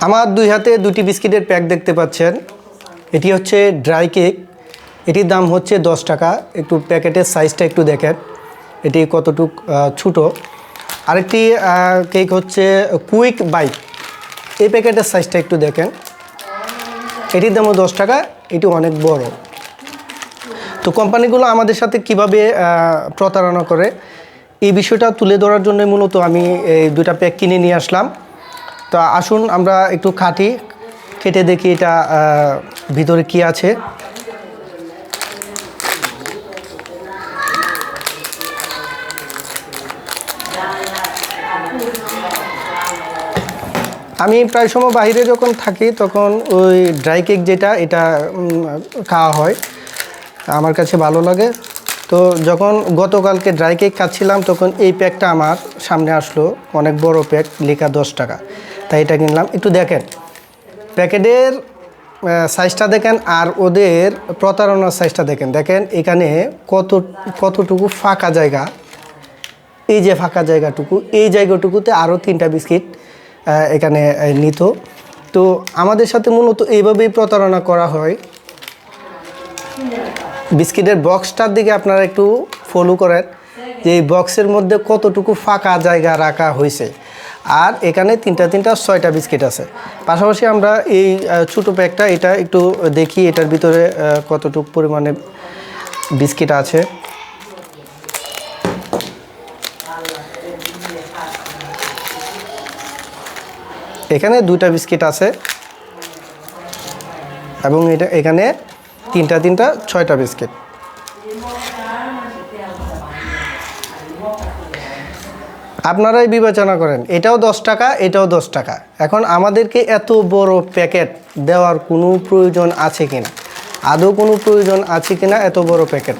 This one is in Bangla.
আমার দুই হাতে দুটি বিস্কিটের প্যাক দেখতে পাচ্ছেন। এটি হচ্ছে ড্রাই কেক, এটির দাম হচ্ছে 10 টাকা। একটু প্যাকেটের সাইজটা একটু দেখেন, এটি কতটুক ছোটো। আরেকটি কেক হচ্ছে কুইক বাইট, এই প্যাকেটের সাইজটা একটু দেখেন, এটির দামও 10 টাকা, এটি অনেক বড়। তো কোম্পানিগুলো আমাদের সাথে কিভাবে প্রতারণা করে এই বিষয়টা তুলে ধরার জন্য মূলত আমি এই দুটা প্যাক কিনে নিয়ে আসলাম। তো আসুন আমরা একটু কেটে দেখি এটা ভিতরে কি আছে। আমি প্রায় সময় বাইরে যখন থাকি তখন ওই ড্রাই কেক যেটা এটা খাওয়া হয়, আমার কাছে ভালো লাগে। তো যখন গতকালকে ড্রাই কেক খাচ্ছিলাম তখন এই প্যাকটা আমার সামনে আসলো, অনেক বড় প্যাক, লেখা 10 টাকা, তাই এটা কিনলাম। একটু দেখেন প্যাকেটের সাইজটা দেখেন আর ওদের প্রতারণার সাইজটা দেখেন এখানে কতটুকু ফাঁকা জায়গা। এই যে ফাঁকা জায়গাটুকু, এই জায়গাটুকুতে আরও 3টা বিস্কিট এখানে নিত। তো আমাদের সাথে মূলত এইভাবেই প্রতারণা করা হয়। বিস্কিটের বক্সটার দিকে আপনারা একটু ফলো করেন যে এই বক্সের মধ্যে কতটুকু ফাঁকা জায়গা রাখা হয়েছে। আর এখানে 6টা বিস্কিট আছে। পাশাপাশি আমরা এই ছোটো প্যাকটা এটা একটু দেখি, এটার ভিতরে কতটুকু পরিমাণে বিস্কিট আছে। এখানে 2টা বিস্কিট আছে এবং এখানে 3টা 6টা বিস্কিট। আপনারাই বিবেচনা করেন, এটাও 10 টাকা, এটাও 10 টাকা। এখন আমাদেরকে এত বড় প্যাকেট দেওয়ার কোনো প্রয়োজন আছে কিনা, আদৌ কোনো প্রয়োজন আছে কিনা এত বড় প্যাকেট?